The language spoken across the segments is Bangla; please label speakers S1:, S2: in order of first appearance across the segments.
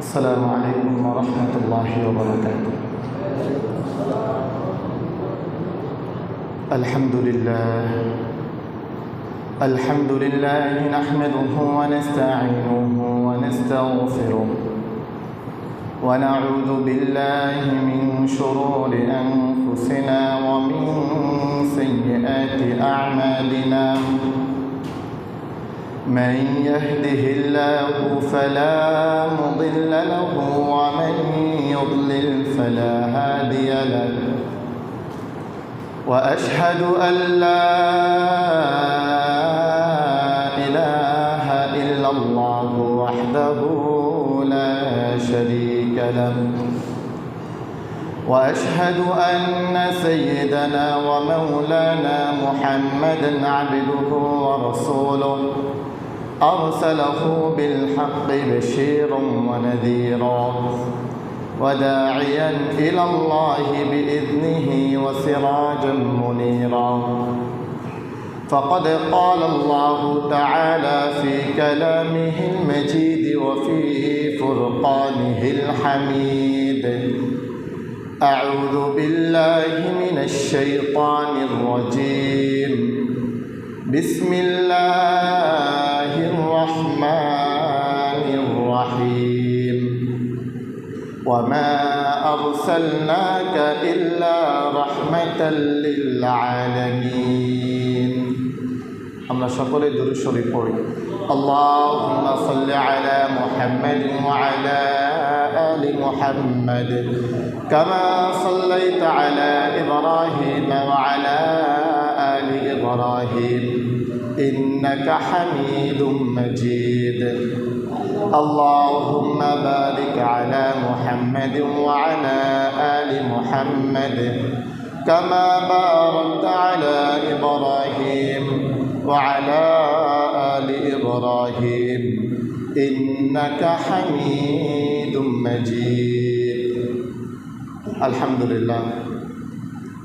S1: السلام عليكم ورحمة الله وبركاته. الحمد لله نحمده ونستعينه ونستغفره ونعوذ بالله من شرور أنفسنا ومن سيئات أعمالنا. من يهده الله فلا مضل له ومن يضلل فلا هادي له، وأشهد أن لا إله إلا الله وحده لا شريك له، وأشهد أن سيدنا ومولانا محمدًا عبده ورسوله أرسله بالحق بشيرا ونذيرا وداعيا إلى الله بإذنه وسراجا منيرا. فقد قال الله تعالى في كلامه المجيد وفي فرقانه الحميد: أعوذ بالله من الشيطان الرجيم، بسم الله الرحمن الرحيم. وما أرسلناك إلا رحمة للعالمين. আমরা সকলে দুরূদ শরীফ পড়ি। اللهم صل على محمد وعلى آل محمد كما صليت على إبراهيم وعلى آل إبراهيم إنك حميد مجيد. اللهم بارك على محمد وعلى آل محمد كما باركت على إبراهيم وعلى آل إبراهيم إنك حميد مجيد. الحمد لله.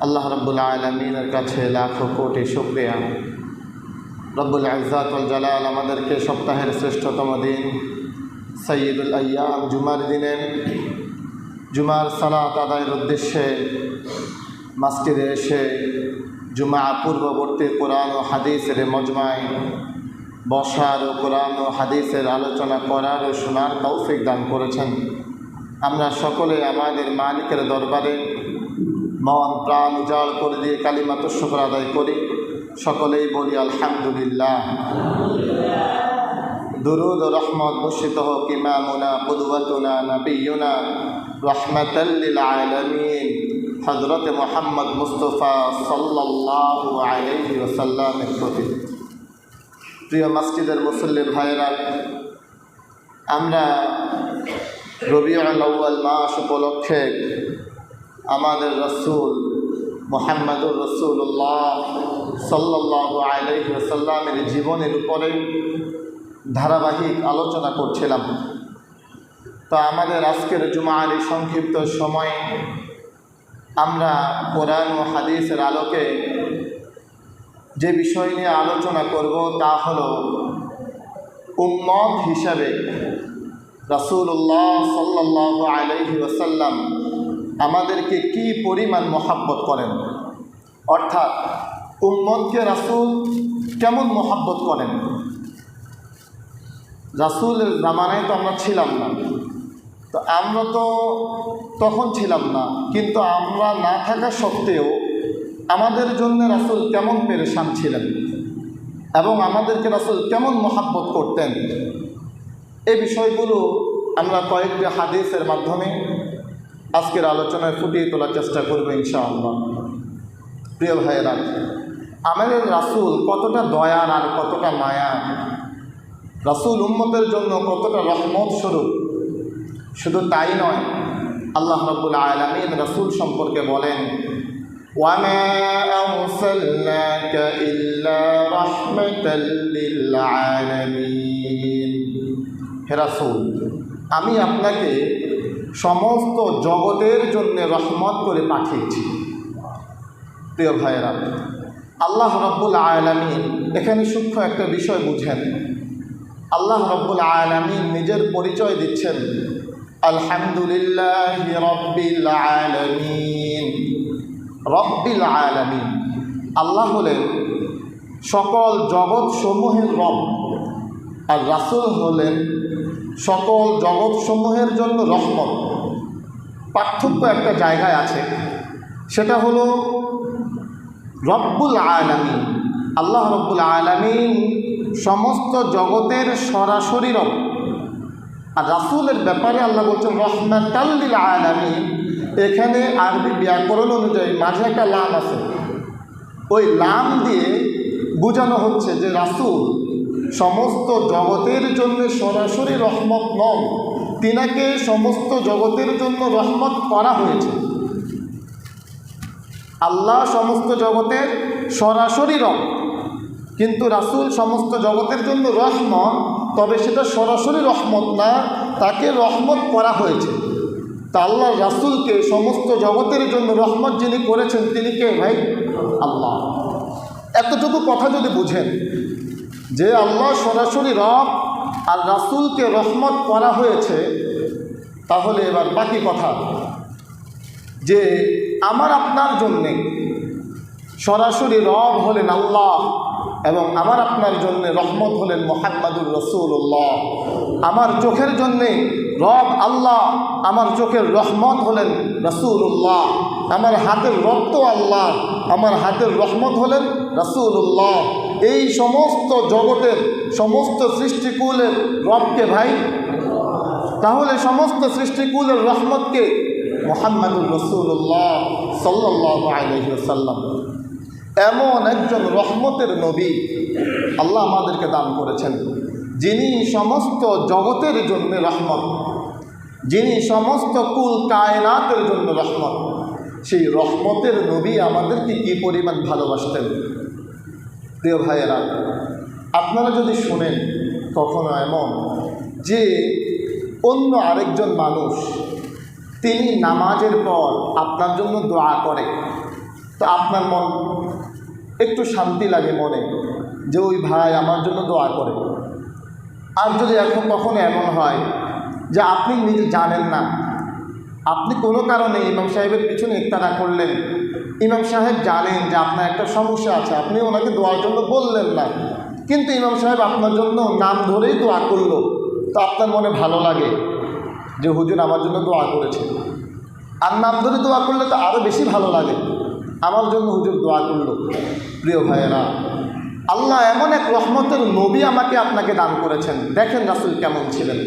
S1: আল্লাহ রাব্বুল আলামিনের কাছে লাখো কোটি শুকরিয়া। রব্বুল ইজ্জাত ওয়াল জালাল আমাদেরকে সপ্তাহের শ্রেষ্ঠতম দিন সাইয়্যিদুল আইয়াম জুমার দিনে জুমার সালাত আদায়ের উদ্দেশ্যে মসজিদে এসে জুমা পূর্ববর্তী কোরআন ও হাদিসের মজমায় বসার ও কোরআন ও হাদিসের আলোচনা করার ও শোনার তৌফিক দান করেছেন। আমরা সকলে আমাদের মালিকের দরবারে মন প্রাণ উজাড় করে দিয়ে কালিমাতুশ শুকর আদায় করি। সকলেই বলি আলহামদুলিল্লাহ। দুরুদ ও রহমত বর্ষিত হোক ইমামুনা কুদওয়াতুনা নবিয়ুনা রাহমাতাল লিল আলামিন হযরত মুহাম্মদ মুস্তাফা সাল্লাল্লাহু আলাইহি ওয়াসাল্লামের প্রতি। প্রিয় মসজিদের মুসল্লি ভাইয়েরা, আমরা রবিউল আউয়াল মাস উপলক্ষে আমাদের রাসূল মুহাম্মদুর রাসূলুল্লাহ সাল্লাল্লাহু আলাইহি ওয়াসাল্লামের জীবনের উপরে ধারাবাহিক আলোচনা করছিলাম। তো আমাদের আজকের জুমার এই সংক্ষিপ্ত সময়ে আমরা কোরআন ও হাদিসের আলোকে যে বিষয় নিয়ে আলোচনা করব তা হলো উম্মত হিসাবে রাসূলুল্লাহ সাল্লাল্লাহু আলাইহি ওয়াসাল্লাম আমাদেরকে কি পরিমাণ মহব্বত করেন, অর্থাৎ উম্মতকে রাসূল কেমন মহব্বত করেন। রাসূলের জামানায় তো আমরা ছিলাম না, তো আমরা তো তখন ছিলাম না, কিন্তু আমরা না থাকা সত্ত্বেও আমাদের জন্য রাসূল কেমন পেরেশান ছিলেন এবং আমাদেরকে রাসূল কেমন মহব্বত করতেন, এই বিষয়গুলো আমরা কয়েকটি হাদিসের মাধ্যমে আজকের আলোচনায় ফুটিয়ে তোলার চেষ্টা করব ইনশাআল্লাহ। প্রিয় ভাইয়েরা, আমাদের রাসূল কতটা দয়ার আর কতটা মায়া, রাসূল উম্মতের জন্য কতটা রহমত স্বরূপ। শুধু তাই নয়, আল্লাহ রাব্বুল আলামিন রাসূল সম্পর্কে বলেন, ওয়ামা আরসালনাকা ইল্লা রাহমাতাল লিল আলামিন। হে রাসূল, আমি আপনাকে সমস্ত জগতের জন্য রহমত করে পাঠিয়েছি। প্রিয় ভাইয়েরা, আল্লাহ রাব্বুল আলামিন এখানে সূক্ষ্ম একটা বিষয় বুঝেন। আল্লাহ রাব্বুল আলামিন নিজের পরিচয় দিচ্ছেন, আলহামদুলিল্লাহি রাব্বিল আলামিন। রব্বিল আলামিন, আল্লাহ হলেন সকল জগৎসমূহের রব, আর রাসূল হলেন সকল জগৎসমূহের জন্য রহমত। পার্থক্য একটা জায়গায় আছে, সেটা হলো রব্বুল আলামিন, আল্লাহ রব্বুল আলামিন সমস্ত জগতের সরাসরি রব। আর রাসূলের ব্যাপারে আল্লাহ বলছেন রহমাতাল লিল আলামিন। এখানে আরবি ব্যাকরণ অনুযায়ী মাঝে একটা লাম আছে, ওই লাম দিয়ে বোঝানো হচ্ছে যে রাসূল সমস্ত জগতের জন্য সরাসরি রহমত নন, তিনাকে সমস্ত জগতের জন্য রহমত করা হয়েছে। আল্লাহ সমস্ত জগতের সরাসরি রব, কিন্তু রাসূল সমস্ত জগতের জন্য রহমত, তবে সেটা সরাসরি রহমত না, তাকে রহমত করা হয়েছে। তা আল্লাহ রাসূলকে সমস্ত জগতের জন্য রহমত যিনি করেছেন তিনি কে ভাই? আল্লাহ। এতটুকু কথা যদি বুঝেন যে আল্লাহ সরাসরি রব আর রাসূলকে রহমত করা হয়েছে, তাহলে এবার বাকি কথা যে আমার আপনার জন্যে সরাসরি রব হলেন আল্লাহ এবং আমার আপনার জন্য রহমত হলেন মুহাম্মাদুর রাসূলুল্লাহ। আমার চোখের জন্যে রব আল্লাহ, আমার চোখের রহমত হলেন রাসূলুল্লাহ। আমার হাতের রক্ত আল্লাহ, আমার হাতের রহমত হলেন রাসূলুল্লাহ। এই সমস্ত জগতের সমস্ত সৃষ্টিকুলের রবকে ভাই? তাহলে সমস্ত সৃষ্টিকুলের রহমতকে মুহাম্মাদুর রাসূলুল্লাহ সাল্লাল্লাহু আলাইহি ওয়াসাল্লাম। এমন একজন রহমতের নবী আল্লাহ আমাদেরকে দান করেছেন, যিনি সমস্ত জগতের জন্য রহমত, যিনি সমস্ত কুল কায়নাতের জন্য রহমত। সেই রহমতের নবী আমাদেরকে কী পরিমাণ ভালোবাসতেন। প্রিয় ভাইয়েরা, আপনারা যদি শুনেন কখনো এমন যে অন্য আরেকজন মানুষ তিনি নামাজের পর আপনার জন্য দোয়া করে, তো আপনার মন একটু শান্তি লাগে মনে যে ওই ভাই আমার জন্য দোয়া করে। আর যদি এখন কখনো এমন হয় যে আপনি নিজে জানেন না, আপনি কোনো কারণে ইমাম সাহেবের পিছনে ইক্তাদা করলেন, ইমাম সাহেব জানেন যে আপনার একটা সমস্যা আছে, আপনি ওনাকে দোয়ার জন্য বললেন না, কিন্তু ইমাম সাহেব আপনার জন্য নাম ধরেই দোয়া করলো, তো আপনার মনে ভালো লাগে যে হুজুর আমার জন্য দোয়া করেছে। আর নাম ধরে দোয়া করলে তো আরও বেশি ভালো লাগে, আমার জন্য হুজুর দোয়া করলো। প্রিয় ভাইয়েরা, আল্লাহ এমন এক রহমতের নবী আমাকে আপনাকে দান করেছেন। দেখেন রাসূল কেমন ছিলেন।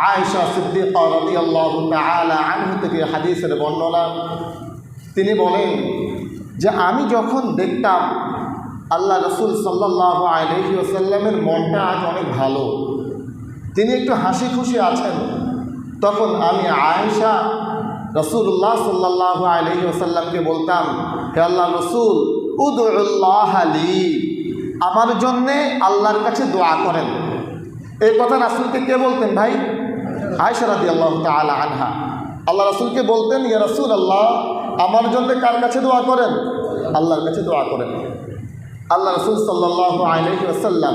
S1: আয়েশা সিদ্দিকা রাদিয়াল্লাহু তাআলা আনহা থেকে হাদিসের বর্ণনা, তিনি বলেন যে আমি যখন দেখতাম আল্লাহ রাসূল সাল্লাল্লাহু আলাইহি ওয়াসাল্লামের মনটা আজ অনেক ভালো, তিনি একটু হাসি খুশি আছেন, তখন আমি আয়েশা রাসূলুল্লাহ সাল্লাল্লাহু আলাইহি ওয়াসাল্লামকে বলতাম, হে আল্লাহ রাসূল উদউল্লাহ লি, আমার জন্যে আল্লাহর কাছে দোয়া করেন। এই কথা রাসূলকে কে বলতেন ভাই? আয়েশা রাদিয়াল্লাহু তাআলা আনহা আল্লাহ রাসূলকে বলতেন, ইয়া রাসূলুল্লাহ আমার জন্য কার কাছে দোয়া করেন? আল্লাহর কাছে দোয়া করেন। আল্লাহ রাসূল সাল্লাল্লাহু আলাইহি ওয়াসাল্লাম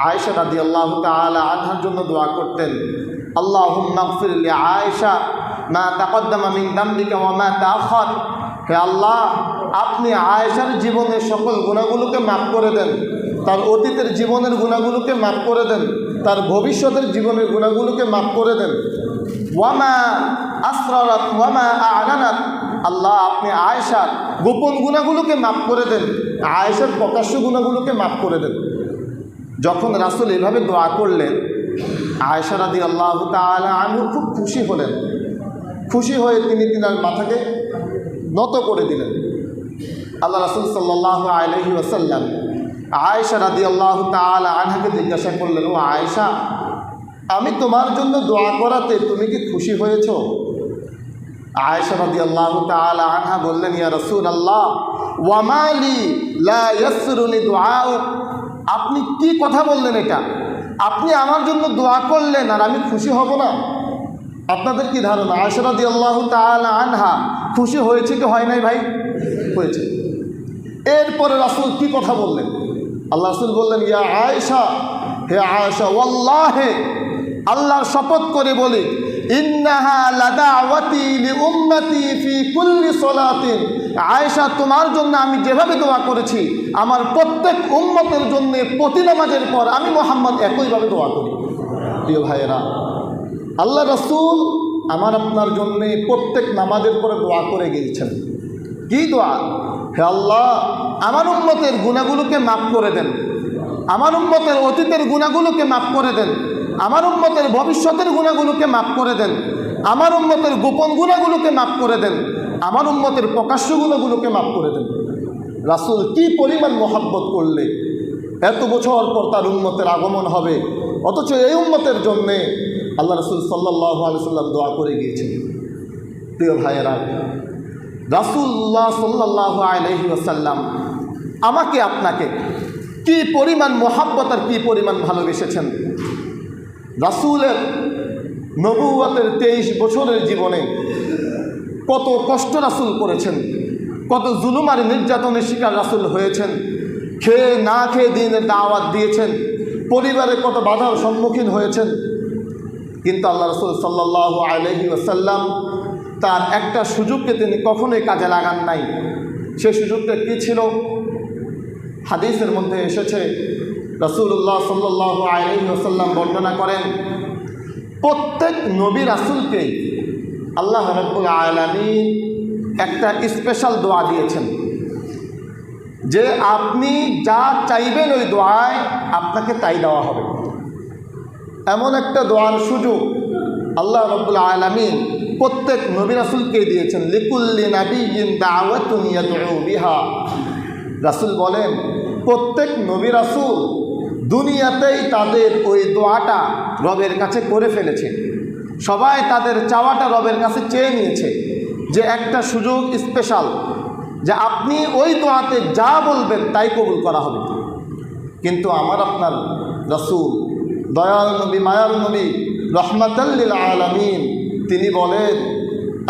S1: আয়েশা রাদিয়াল্লাহু তাআলা আনহার জন্য দোয়া করতেন, আল্লাহুম্মা গফির লি আয়েশা মা তাকদ্দামা মিন যামবিকা ওয়া মা তাআখার। হে আল্লাহ, আপনি আয়েশার জীবনের সকল গুনাহগুলোকে মাফ করে দেন, তার অতীতের জীবনের গুনাহগুলোকে মাফ করে দেন, তার ভবিষ্যতের জীবনের গুনাহগুলোকে মাফ করে দেন। ওয়া মা আসরারাত ওয়া মা আ'লানাত, আল্লাহ আপনি আয়েশার গোপন গুনাহগুলোকে মাফ করে দেন, আয়েশার প্রকাশ্য গুনাহগুলোকে মাফ করে দেন। যখন রাসূল এভাবে দোয়া করলেন, আয়েশা রাদিয়াল্লাহু তাআলা আনহা খুব খুশি হলেন। খুশি হয়ে তিনি তিনার মাথাকে নত করে দিলেন। আল্লাহ রাসূল সাল্লাল্লাহু আলাইহি ওয়াসাল্লাম আয়েশা রাদিয়াল্লাহু তাআলা আনহাকে জিজ্ঞাসা করলেন, ও আয়েশা, আমি তোমার জন্য দোয়া করাতে তুমি কি খুশি হয়েছো? আয়েশা রাদিয়াল্লাহু তাআলা আনহা বললেন, ইয়া রাসূলুল্লাহ ওয়া মা লি লা ইয়াসরুনি দুআউ। আপনি কি কথা বললেন এটা? আপনি আমার জন্য দোয়া করলেন আর আমি খুশি হব না? আপনাদের কি ধারণা আয়েশা রাদিয়াল্লাহু তাআলা আনহা খুশি হয়েছে কি হয় নাই ভাই? হয়েছে। এরপরে রাসূল কি কথা বললেন? আল্লাহ রাসূল বললেন, ইয়া আয়েশা, হে আয়েশা, ওয়াল্লাহি, আল্লাহর শপথ করে বলি, ইন্নাহা লাদাওয়াতি লিউম্মতি ফি কুল্লি সালাতিন, আয়েশা তোমার জন্য আমি যেভাবে দোয়া করেছি আমার প্রত্যেক উম্মতের জন্য প্রতি নামাজের পর আমি মুহাম্মদ একইভাবে দোয়া করি। প্রিয় ভাইয়েরা, আল্লাহ রাসূল আমার আপনার জন্য প্রত্যেক নামাজের পরে দোয়া করে গিয়েছেন। কি দোয়া? হে আল্লাহ, আমার উম্মতের গুনাহগুলোকে মাফ করে দেন, আমার উম্মতের অতীতের গুনাহগুলোকে মাফ করে দেন, আমার উম্মতের ভবিষ্যতের গুনাহগুলোকে মাফ করে দেন, আমার উম্মতের গোপন গুনাহগুলোকে মাফ করে দেন, আমার উম্মতের প্রকাশ্য গুনাহগুলোকে মাফ করে দেন। রাসূল কি পরিমাণ মহব্বত করলে এত বছর পর তার উম্মতের আগমন হবে, অথচ এই উম্মতের জন্যে আল্লাহ রাসূল সাল্লাল্লাহু আলাইহি ওয়াসাল্লাম দোয়া করে গিয়েছেন। প্রিয় ভাইয়েরা, রাসূলুল্লাহ সাল্লাল্লাহু আলাইহি ওয়াসাল্লাম আমাকে আপনাকে কি পরিমাণ মহব্বত আর কি পরিমাণ ভালোবেসেছেন। রাসূলের নবুয়তের 23 বছরের জীবনে কত কষ্ট রাসূল করেছেন, কত জুলুম আর নির্যাতনের শিকার রাসূল হয়েছেন, খেয়ে না খেয়ে দিনের দাওয়াত দিয়েছেন, পরিবারে কত বাধার সম্মুখীন হয়েছেন। কিন্তু আল্লাহ রাসূল সাল্লাল্লাহু আলাইহি ওয়াসাল্লাম তার একটা সুযোগকে তিনি কখনোই কাজে লাগান নাই। সে সুযোগটা কী ছিল? হাদিসের মধ্যে এসেছে, রাসূলুল্লাহ সাল্লাল্লাহু আলাইহি ওয়াসাল্লাম বর্ণনা করেন, প্রত্যেক নবী রাসূলকেই আল্লাহ রাব্বুল আলামিন একটা স্পেশাল দোয়া দিয়েছেন যে আপনি যা চাইবেন ওই দোয়ায় আপনাকে তাই দেওয়া হবে। এমন একটা দোয়ার সুযোগ আল্লাহ রাব্বুল আলামিন প্রত্যেক নবী রাসূলকেই দিয়েছেন। লিকুল্লি নাবিয়্যিন দাওয়াতুন ইয়াদউ বিহা, রাসূল বলেন প্রত্যেক নবী রাসূল দুনিয়াতেই তাদের ওই দোয়াটা রবের কাছে করে ফেলেছে। সবাই তাদের চাওয়াটা রবের কাছে চেয়ে নিয়েছে যে একটা সুযোগ স্পেশাল, যে আপনি ওই দোয়াতে যা বলবেন তাই কবুল করা হবে। কিন্তু আমার আপনার রাসূল, দয়াল নবী, মায়ার নবী, রহমাতাল লিল আলামিন, তিনি বলেন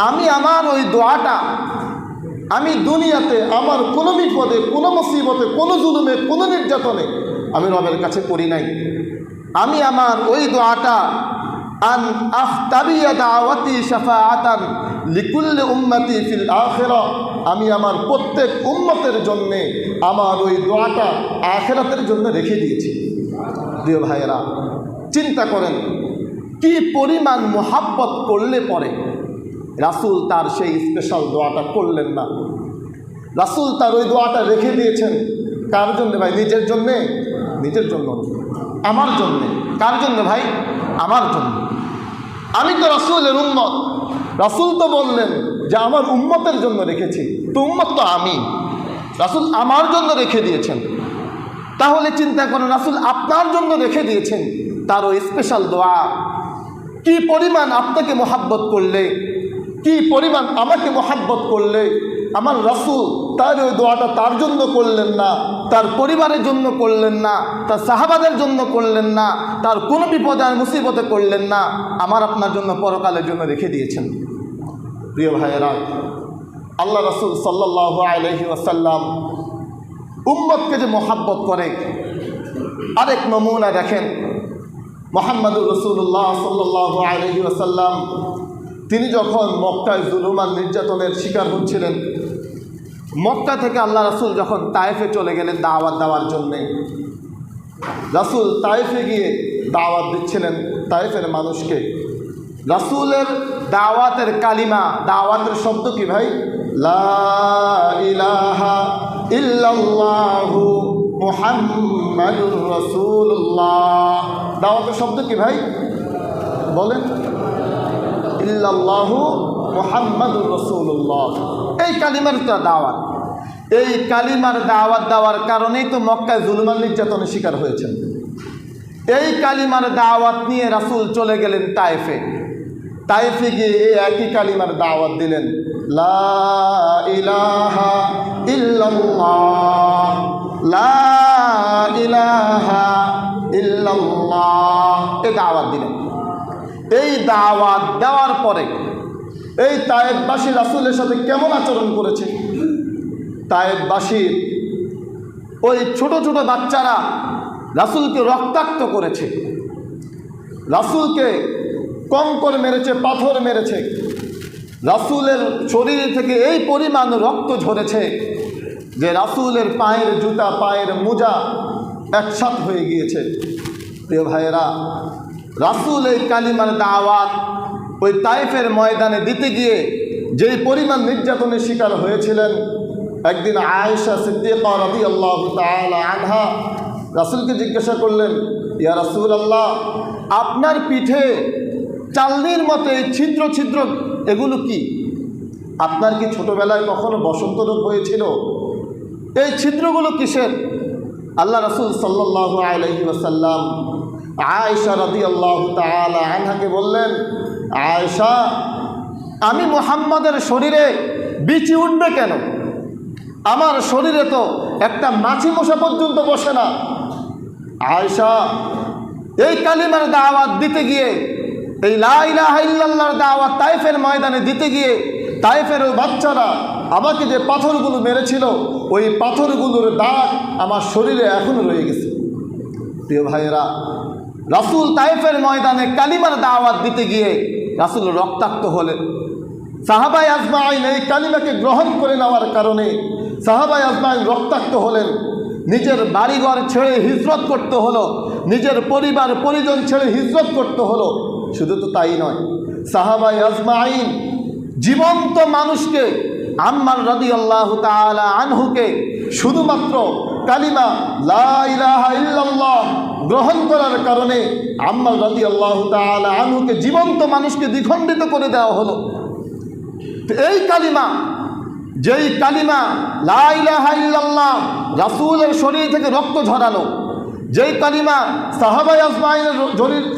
S1: আমি আমার ওই দোয়াটা আমি দুনিয়াতে আমার কোনো বিপদে, কোনো মুসিবতে, কোনো জুলুমে, কোনো নির্যাতনে আমি রবের কাছে করি নাই। আমি আমার ওই দোয়াটা আন আখতাবিয়া দাওয়াতি শাফাআতান লিকুল্লি উম্মতি ফিল আখিরা, আমি আমার প্রত্যেক উম্মতের জন্যে আমার ওই দোয়াটা আখিরাতের জন্য রেখে দিয়েছি। প্রিয় ভাইয়েরা, চিন্তা করেন কি পরিমাণ মোহাব্বত করলে পরে রাসূল তার সেই স্পেশাল দোয়াটা করলেন না। রাসূল তার ওই দোয়াটা রেখে দিয়েছেন কার জন্যে ভাই? নিজের জন্যে? নিজের জন্য, আমার জন্যে। কার জন্য ভাই? আমার জন্য। আমি তো রাসূলের উম্মত, রাসূল তো বললেন যে আমার উম্মতের জন্য রেখেছি, তো উম্মত তো আমি, রাসূল আমার জন্য রেখে দিয়েছেন। তাহলে চিন্তা করেন রাসূল আপনার জন্য রেখে দিয়েছেন তার ওই স্পেশাল দোয়া। কি পরিমাণ আপনাকে মোহাব্বত করলে, কি পরিমাণ আমাকে মোহাব্বত করলে আমার রাসূল তার ওই দোয়াটা তার জন্য করলেন না, তার পরিবারের জন্য করলেন না, তার সাহাবাদের জন্য করলেন না, তার কোনো বিপদে আর মুসিবতে করলেন না, আমার আপনার জন্য পরকালের জন্য রেখে দিয়েছেন। প্রিয় ভাইয়েরা, আল্লাহ রাসূল সাল্লাল্লাহু আলাইহি ওয়াসাল্লাম উম্মতকে যে মোহাব্বত করে আরেক নমুনা দেখেন। মুহাম্মদুর রাসূলুল্লাহ সাল্লাল্লাহু আলাইহি ওয়াসাল্লাম তিনি যখন মক্কায় জুলুম আর নির্যাতনের শিকার হচ্ছিলেন, মক্কা থেকে আল্লাহ রাসূল যখন তায়েফে চলে গেলেন দাওয়াত দেওয়ার জন্যে, রাসূল তায়েফে গিয়ে দাওয়াত দিচ্ছিলেন তায়েফের মানুষকে। রাসূলের দাওয়াতের কালিমা, দাওয়াতের শব্দ কি ভাই? লা ইলাহা ইল্লাল্লাহু মুহাম্মাদুর রাসূলুল্লাহ। দাওয়াতের শব্দ কি ভাই? বলেন। ইল্লাল্লাহু মুহাম্মাদুর রাসূলুল্লাহ। এই কালিমার তো দাওয়াত, এই কালিমার দাওয়াত দেওয়ার কারণেই তো মক্কায় জুলুম আর নির্যাতনের শিকার হয়েছেন। এই কালিমার দাওয়াত নিয়ে রাসূল চলে গেলেন তায়েফে। তায়েফে গিয়ে এই একই কালিমার দাওয়াত দিলেন, লা ইলাহা ইল্লাল্লাহ, লা ইলাহা ইল্লাল্লাহ, এই দাওয়াত দিলেন। এই দাওয়াত দেওয়ার পরে এই তায়েফবাসী রাসূলের সাথে কেমন আচরণ করেছে? তায়েফবাসীর ওই ছোট ছোট বাচ্চারা রাসূলকে রক্তাক্ত করেছে, রাসূলকে কঙ্কর মেরেছে, পাথর মেরেছে, রাসূলের শরীর থেকে এই পরিমাণ রক্ত ঝরেছে যে রাসূলের পায়ের জুতা, পায়ের মোজা একসাথ হয়ে গিয়েছে। প্রিয় ভাইয়েরা, রাসূল এই কালিমার দাওয়াত ওই তায়েফের ময়দানে দিতে গিয়ে যেই পরিমাণ নির্যাতনের শিকার হয়েছিলেন, একদিন আয়েশা সিদ্দিকা রাদিয়াল্লাহু তাআলা আনহা রাসূলকে জিজ্ঞাসা করলেন, ইয়া রাসূলাল্লাহ, আপনার পিঠে চালনির মতো এই ছিদ্র ছিদ্র এগুলো কি? আপনার কি ছোটবেলায় কখনো বসন্ত রোগ হয়েছিল? এই ছিদ্রগুলো কিসের? আল্লাহ রাসূল সাল্লাল্লাহু আলাইহি ওয়াসাল্লাম আয়েশা রাদিয়াল্লাহু তাআলা আনহাকে বললেন, আয়েশা, আমি মুহাম্মাদের শরীরে বিচি উঠবে কেন? আমার শরীরে তো একটা মাছি মশা পর্যন্ত বসে না। আয়েশা, এই কালিমার দাওয়াত দিতে গিয়ে, এই লা ইলাহা ইল্লাল্লাহর দাওয়াত তায়েফের ময়দানে দিতে গিয়ে তায়েফের ওই বাচ্চারা আমাকে যে পাথরগুলো মেরেছিল, ওই পাথরগুলোর দাগ আমার শরীরে এখনো রয়ে গেছে। প্রিয় ভাইয়েরা, রাসূল তায়েফের ময়দানে কালিমার দাওয়াত দিতে গিয়ে রাসূল রক্তাক্ত হলেন। সাহাবায়ে আজমাইন এই কালিমাকে গ্রহণ করে নেওয়ার কারণে সাহাবায়ে আজমাইন রক্তাক্ত হলেন। নিজের বাড়িঘর ছেড়ে হিজরত করতে হলো, নিজের পরিবার পরিজন ছেড়ে হিজরত করতে হলো। শুধু তো তাই নয়, সাহাবায়ে আজমাইন জীবন্ত মানুষকে, আম্মার রাদিয়াল্লাহু তাআলা আনহুকে শুধুমাত্র কালিমা লা ইলাহা ইল্লাল্লাহ গ্রহণ করার কারণে আম্মার রাদিয়াল্লাহু তাআলা আনহুকে জীবন্ত মানুষকে দ্বিখণ্ডিত করে দেওয়া হলো। তো এই কালিমা, যেই কালিমা লা ইলাহা ইল্লাল্লাহ রাসূলের শরীর থেকে রক্ত ঝরালো, যেই কালিমা সাহাবায়ে আজমাইনের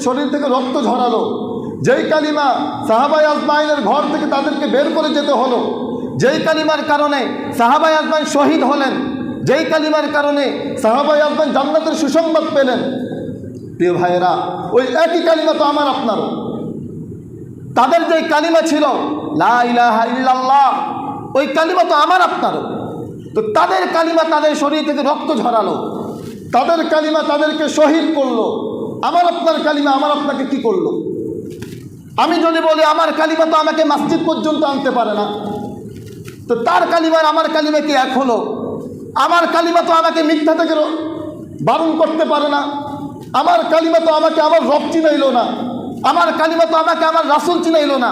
S1: শরীর থেকে রক্ত ঝরালো, যেই কালিমা সাহাবায়ে আজমাইনের ঘর থেকে তাদেরকে বের করে যেতে হলো, যেই কালিমার কারণে সাহাবায়ে আজমাইন শহীদ হলেন, যেই কালিমার কারণে সাহাবায়ে আজমাইন জান্নাতের সুসংবাদ পেলেন। প্রিয় ভাইয়েরা, ওই একই কালিমা তো আমার আপনারও। তাদের যেই কালিমা ছিল লা ইলাহা ইল্লাল্লাহ, ওই কালিমা তো আমার আপনারও। তো তাদের কালিমা তাদের শরীর থেকে রক্ত ঝরালো, তাদের কালিমা তাদেরকে শহীদ করলো। আমার আপনার কালিমা আমার আপনাকে কি করলো? আমি যদি বলি আমার কালিমা তো আমাকে মসজিদ পর্যন্ত আনতে পারে না, তো তার কালিমার আমার কালিমা কি এক হলো? আমার কালিমা তো আমাকে মিথ্যা থেকে বারণ করতে পারে না, আমার কালিমা তো আমাকে আমার রব চিনাইল না, আমার কালিমা তো আমাকে আমার রাসূল চিনাইল না,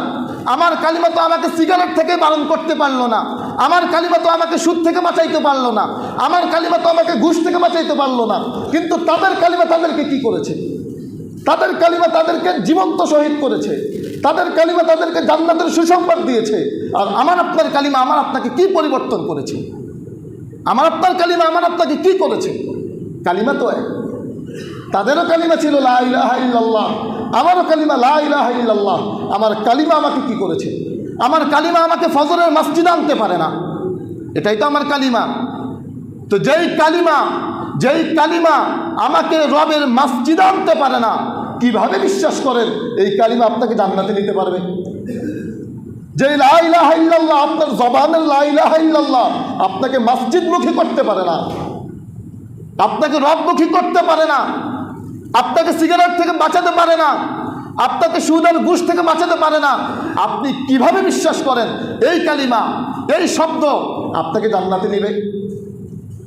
S1: আমার কালিমা তো আমাকে সিগারেট থেকে বারণ করতে পারলো না, আমার কালিমা তো আমাকে সুদ থেকে বাঁচাইতে পারলো না, আমার কালিমা তো আমাকে ঘুষ থেকে বাঁচাইতে পারলো না। কিন্তু তাদের কালিমা তাদেরকে কি করেছে? তাদের কালিমা তাদেরকে জীবন্ত শহীদ করেছে, তাদের কালিমা তাদেরকে জান্নাতের সুসংবাদ দিয়েছে। আর আমার আপনার কালিমা আমার আপনাকে কি পরিবর্তন করেছে? আমার আপনার কালিমা আমার আপনাকে কি করেছে? কালিমা তো এক। তাদেরও কালিমা ছিল লা ইলাহা ইল্লাল্লাহ, আমারও কালিমা লা ইলাহা ইল্লাল্লাহ। আমার কালিমা আমাকে কি করেছে? আমার কালিমা আমাকে ফজরের মসজিদে আনতে পারে না, এটাই তো আমার কালিমা। তো যেই কালিমা আমাকে রবের মসজিদে আনতে পারে না, কিভাবে বিশ্বাস করেন এই কালিমা আপনাকে জান্নাতে নিতে পারবে? যেই লা ইলাহা ইল্লাল্লাহ আপনার জবানের লা ইলাহা ইল্লাল্লাহ আপনাকে মসজিদমুখী করতে পারে না, আপনাকে রবমুখী করতে পারে না, আপনাকে সিগারেট থেকে বাঁচাতে পারে না, আপনাকে সুদ আর ঘুষ থেকে বাঁচাতে পারে না, আপনি কিভাবে বিশ্বাস করেন এই কালিমা, এই শব্দ আপনাকে জান্নাতে নেবে?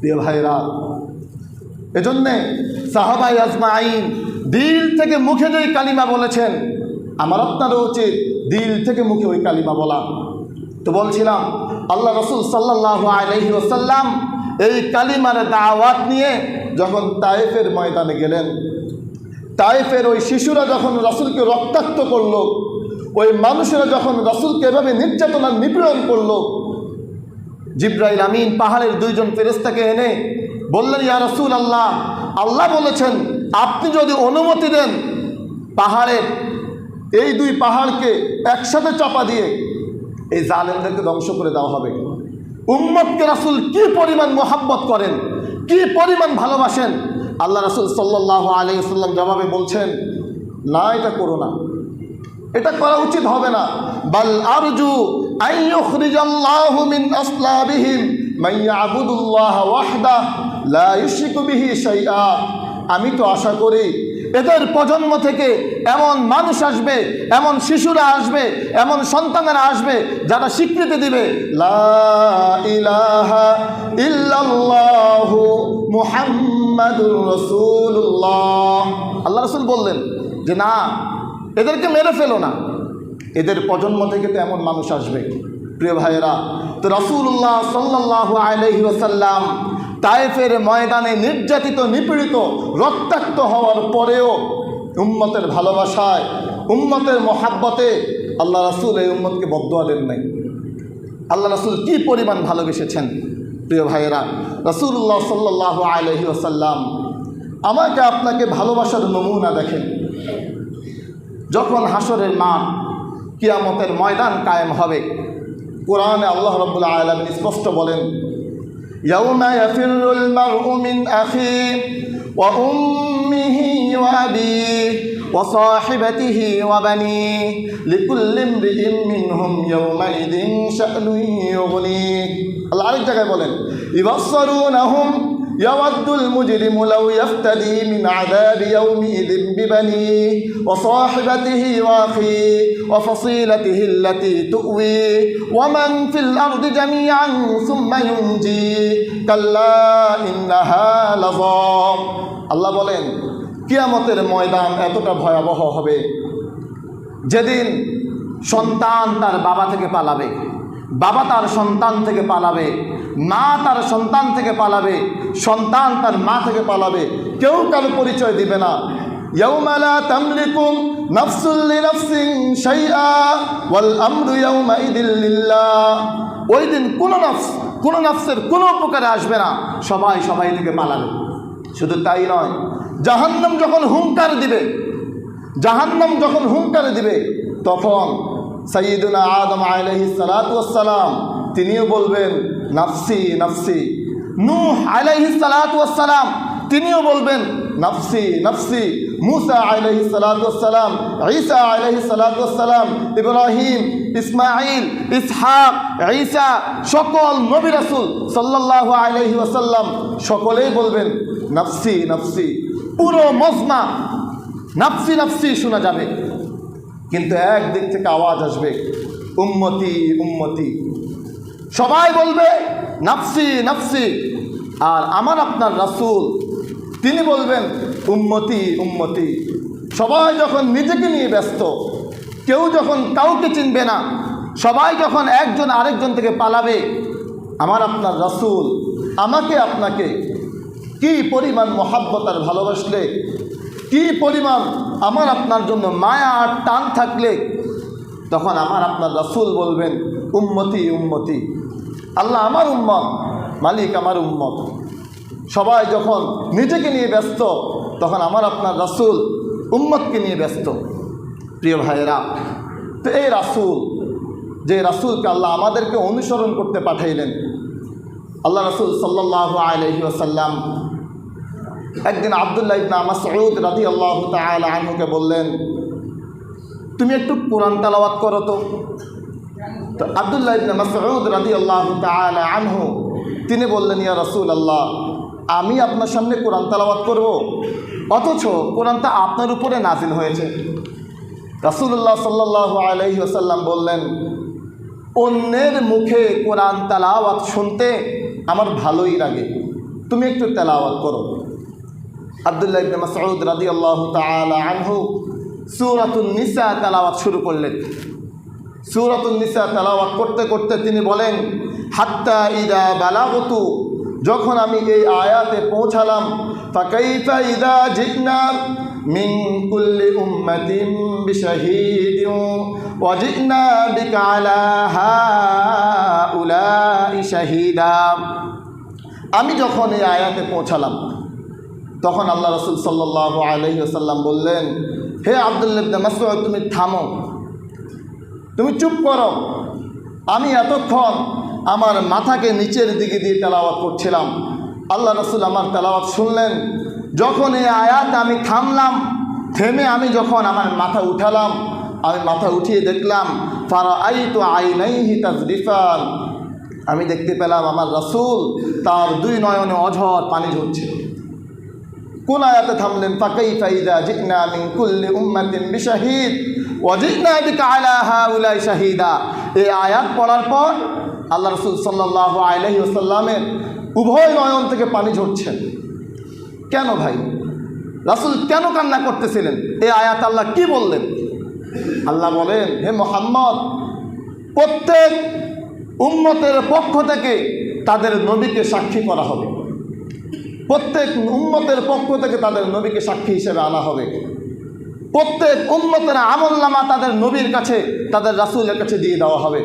S1: প্রিয় ভাইরা, এজন্যে সাহাবায়ে আজমাইন দিল থেকে মুখে যেই কালিমা বলেছেন, আমার আপনারও উচিত দিল থেকে মুখে ওই কালিমা বলা। তো বলছিলাম, আল্লাহ রাসূল সাল্লাল্লাহু আলাইহি ওয়াসাল্লাম এই কালিমার দাওয়াত নিয়ে যখন তায়েফের ময়দানে গেলেন, তায়েফের ওই শিশুরা যখন রাসূলকে রক্তাক্ত করলো, ওই মানুষেরা যখন রাসূলকে এভাবে নির্যাতন আর নিপীড়ন করলো, জিবরাইল আমিন পাহাড়ের দুইজন ফেরেশতাকে এনে বললেন, ইয়া রাসূলুল্লাহ, আল্লাহ বলেছেন আপনি যদি অনুমতি দেন পাহাড়ের এই দুই পাহাড়কে একসাথে চাপা দিয়ে এই জালেমদেরকে ধ্বংস করে দেওয়া হবে। উম্মতকে রাসূল কি পরিমাণ মোহাব্বত করেন, কি পরিমাণ ভালোবাসেন। আল্লাহ রাসূল সাল্লাল্লাহু আলাইহি ওয়াসাল্লাম জবাবে বলছেন, না, এটা করো না, এটা করা উচিত হবে না। বাল আরজু আন ইউখরিজাল্লাহু মিন আসলাবিহিম মান ইয়াবুদুল্লাহ ওয়াহদাহু লা ইউশরিকু বিহি শাইআ। আমি তো আশা করি এদের প্রজন্ম থেকে এমন মানুষ আসবে, এমন শিশুরা আসবে, এমন সন্তানেরা আসবে যারা স্বীকৃতি দিবে লা ইলাহা ইল্লাল্লাহু মুহাম্মাদুর রাসূলুল্লাহ। আল্লাহ রাসূল বললেন যে না, এদেরকে মেরে ফেলো না, এদের প্রজন্ম থেকে তো এমন মানুষ আসবে। প্রিয় ভাইয়েরা, তো রাসূলুল্লাহ সাল্লাল্লাহু আলাইহি ওয়াসাল্লাম তায়েফের ময়দানে নির্যাতিত, নিপীড়িত, রক্তাক্ত হওয়ার পরেও উম্মতের ভালোবাসায়, উম্মতের মহাব্বতে আল্লাহ রাসূল এই উম্মতকে বদদুয়া দেন নাই। আল্লাহ রাসূল কী পরিমাণ ভালোবেসেছেন। প্রিয় ভাইয়েরা, রাসূলুল্লাহ সাল্লাল্লাহু আলাইহি ওয়াসাল্লাম আমাকে আপনাকে ভালোবাসার নমুনা দেখেন। যখন হাসরের মাঠ, কিয়ামতের ময়দান কায়েম হবে, কোরআনে আল্লাহ রাব্বুল আলামিন স্পষ্ট বলেন ইয়াউমা ইয়াফিরুল মারউ মিন আখিহি ওয়া উম্মিহি ওয়া আবিহি ওয়া সাহিবাতিহি ওয়া বানিহি লিকুল্লি ইমরিইন মিনহুম ইয়াউমাইযিন শা'নুন ইউগনিহি। আল্লাহ আরেক জায়গায় বলেন ইবাসসারুনাহুম ইয়াওয়াদ্দুল মুজরিমু লাউ ইয়াফতাদি মিন আযাবি ইয়াউমিইযিন বিবানিহি ওয়া সাহিবাতিহি ওয়া আখিহি ওয়া ফাসিলাতিহি আল্লাতী তু'ওয়িহি ওয়া মান ফিল আরদি জামিআন সুম্মা ইউনজিহি কাল্লা ইন্নাহা লাযা। আল্লাহ বলেন কিয়ামতের ময়দান এতটা ভয়াবহ হবে যেদিন সন্তান তার বাবা থেকে পালাবে, বাবা তার সন্তান থেকে পালাবে, মা তার সন্তান থেকে পালাবে, সন্তান তার মা থেকে পালাবে, কেউ কারো পরিচয় দিবে না। ইয়াউমা লা তামলিকু নাফসুন লিনাফসিন শাইআ ওয়াল আমরু ইয়াউমাইযিন লিল্লাহ। ওই দিন কোনো নাফসের কোনো উপকারে আসবে না, সবাই সবাই থেকে পালাবে। শুধু তাই নয়, জাহান্নাম যখন হুঙ্কার দিবে তখন সাইয়্যিদুনা আদম আলাইহিস সালাতু ওয়াস সালাম তিনিও বলবেন নাফসি নাফসি। নূহ আলাইহিস সালাতু ওয়াস সালাম তিনিও বলবেন নাফসি নাফসি। মুসা আলাইহিস সালাতু ওয়াস সালাম, ঈসা আলাইহিস সালাতু ওয়াস সালাম, ইব্রাহিম, ইসমাঈল, ইসহাক, ঈসা, সকল নবী রাসূল সাল্লাল্লাহু আলাইহি ওয়াসাল্লাম সকলেই বলবেন নাফসি নাফসি। পুরো মজমা নাফসি নাফসি শোনা যাবে, কিন্তু একদিক থেকে আওয়াজ আসবে উম্মতি উম্মতি। সবাই বলবে নাফসি নাফসি, আর আমার আপনার রাসূল তিনি বলবেন উম্মতি উম্মতি। সবাই যখন নিজেকে নিয়ে ব্যস্ত, কেউ যখন কাউকে চিনবে না, সবাই যখন একজন আরেকজন থেকে পালাবে, আমার আপনার রাসূল আমাকে আপনাকে কি পরিমাণ মহাব্বত আর ভালোবাসলে, কি পরিমাণ আমার আপনার জন্য মায়া আর টান থাকলে, তখন আমার আপনার রাসূল বলবেন উম্মতি উম্মতি। আল্লাহ আমার উম্মত, মালিক আমার উম্মত। সবাই যখন নিজেকে নিয়ে ব্যস্ত, তখন আমার আপনার রাসূল উম্মতকে নিয়ে ব্যস্ত। প্রিয় ভাইয়েরা, তো এই রাসূল, যে রাসূলকে আল্লাহ আমাদেরকে অনুসরণ করতে পাঠাইলেন, আল্লাহ রাসূল সাল্লাল্লাহু আলাইহি ওয়াসাল্লাম একদিন আব্দুল্লাহ ইবনে মাসউদ রাদিয়াল্লাহু তাআলা আনহুকে বললেন তুমি একটু কোরআন তেলাওয়াত করো তো। তো আব্দুল্লাহ ইবনে মাসউদ রাদিয়াল্লাহু তাআলা আনহু তিনি বললেন ইয়া রাসূলুল্লাহ, আমি আপনার সামনে কোরআন তেলাওয়াত করব, অথচ কোরআনটা আপনার উপরে নাজিল হয়েছে। রাসূলুল্লাহ সাল্লাল্লাহু আলাইহি ওয়াসাল্লাম বললেন অন্যের মুখে কোরআন তেলাওয়াত শুনতে আমার ভালোই লাগে, তুমি একটু তেলাওয়াত করো। আব্দুল্লাহ ইবনে মাসউদ রাদিয়াল্লাহু তাআলা আনহু সূরাতুন নিসা তেলাওয়াত শুরু করলেন। সূরাতুন নিসা তেলাওয়াত করতে করতে তিনি বলেন হাত্তা ইদা বালাগতু, যখন আমি এই আয়াতে পৌঁছালাম, ফাকাইফা ইদা জিনা মিন কুল্লি উম্মাতিন বিশাহীদিন ওয়া জিনা বিকা আলা হাউলাই শাহীদা। আমি যখন এই আয়াতে পৌঁছালাম, তখন আল্লাহ রাসূল সাল্লাল্লাহু আলাইহি ওয়াসাল্লাম বললেন হে আব্দুল্লাহ ইবনে মাসউদ, তুমি থামো, তুমি চুপ করো। আমি এতক্ষণ আমার মাথাকে নিচের দিকে দিয়ে তেলাওয়াত করছিলাম, আল্লাহ রাসূল আমার তেলাওয়াত শুনলেন। যখন এই আয়াত আমি থামলাম, থেমে আমি যখন আমার মাথা উঠালাম, আমি মাথা উঠিয়ে দেখলাম ফারাআইতু আইনাইহি তাজরিফান, আমি দেখতে পেলাম আমার রাসূল তার দুই নয়নে অঝর পানি ঝরছে। কোন আয়াতে থামলেন? ফাকাইফা ইযা জিনা মিন কুল্লি উম্মাতিন বিশাহিদ ওয়া জিনা বিকা আলা হাউলাই শাহিদা। এই আয়াত পড়ার পর আল্লাহ রাসূল সাল্লাল্লাহু আলাইহি ওয়াসাল্লামের উভয় নয়ন থেকে পানি ঝরছে। কেন ভাই? রাসূল কেন কান্না করতেছিলেন? এই আয়াত আল্লাহ কি বললেন? আল্লাহ বলেন, হে মুহাম্মদ, প্রত্যেক উম্মতের পক্ষ থেকে তাদের নবীকে সাক্ষী করা হবে। প্রত্যেক উম্মতের পক্ষ থেকে তাদের নবীকে সাক্ষী হিসেবে আনা হবে। প্রত্যেক উম্মতের আমলনামা তাদের নবীর কাছে, তাদের রাসূলের কাছে দিয়ে দেওয়া হবে।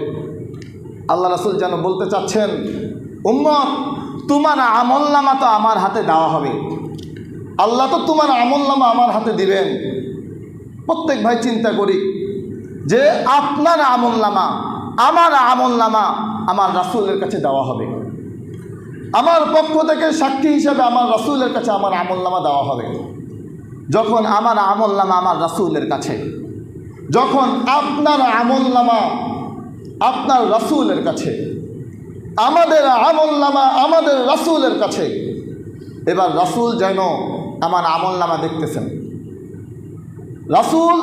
S1: আল্লাহ রাসূল যেন বলতে চাচ্ছেন, উম্মত, তোমার আমলনামা তো আমার হাতে দেওয়া হবে। আল্লাহ তো তোমার আমলনামা আমার হাতে দিবেন। প্রত্যেক ভাই চিন্তা করি যে আপনার আমলনামা, আমার আমলনামা আমার রাসূলের কাছে দেওয়া হবে। আমার পক্ষ থেকে সাক্ষী হিসাবে আমার রাসূলের কাছে আমার আমলনামা দেওয়া হবে। যখন আমার আমলনামা আমার রাসূলের কাছে, যখন আপনার আমলনামা আপনার রাসূলের কাছে, আমাদের আমলনামা আমাদের রাসূলের কাছে, এবার রাসূল যেন আমার আমলনামা দেখতেছেন। রাসূল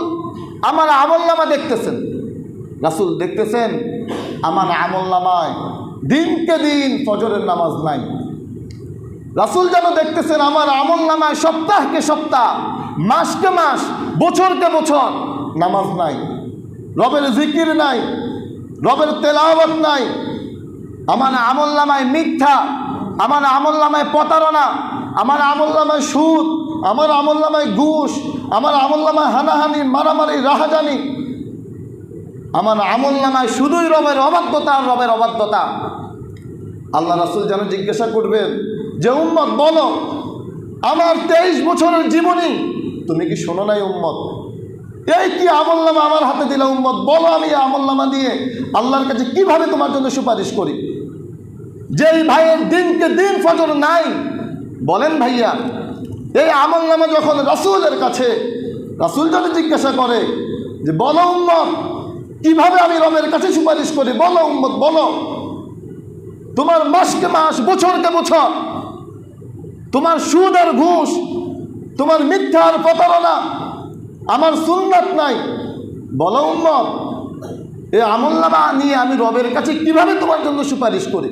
S1: আমার আমলনামা দেখতেছেন। রাসূল দেখতেছেন আমার আমলনামায় দিনকে দিন ফজরের নামাজ নাই। রাসূল যেন দেখতেছেন আমার আমলনামায় সপ্তাহকে সপ্তাহ, মাসকে মাস, বছরকে বছর নামাজ নাই, রবের জিকির নাই, রবের তেলাওয়াত নাই। আমার আমলনামায় মিথ্যা, আমার আমলনামায় প্রতারণা, আমার আমলনামায় সুদ, আমার আমলনামায় ঘুষ, আমার আমলনামায় হানাহানি, মারামারি, রাহাজানি। আমার আমলনামায় শুধুই রবের অবাধ্যতা আর রবের অবাধ্যতা। আল্লাহ রাসূল যেন জিজ্ঞাসা করবেন যে উম্মত বলো, আমার 23 বছরের জীবনী তুমি কি শোনো নাই উম্মত? এই কি আমলনামা আমার হাতে দিলা উম্মত? বলো আমি এই আমলনামা দিয়ে আল্লাহর কাছে কিভাবে তোমার জন্য সুপারিশ করি। যেই ভাইয়ের দিনকে দিন ফজর নাই, বলেন ভাইয়া, এই আমলনামা যখন রাসূলের কাছে, রাসূল যদি জিজ্ঞাসা করে যে বলো উম্মত, কিভাবে আমি রবের কাছে সুপারিশ করি, বলো উম্মত বলো। তোমার মাসকে মাস, বছরকে বছর, তোমার সুদ আর ঘুষ, তোমার মিথ্যা আর প্রতারণা, আমার সুন্নাত নাই, বলো উম্মত এই আমলনামা নিয়ে আমি রবের কাছে কিভাবে তোমার জন্য সুপারিশ করি।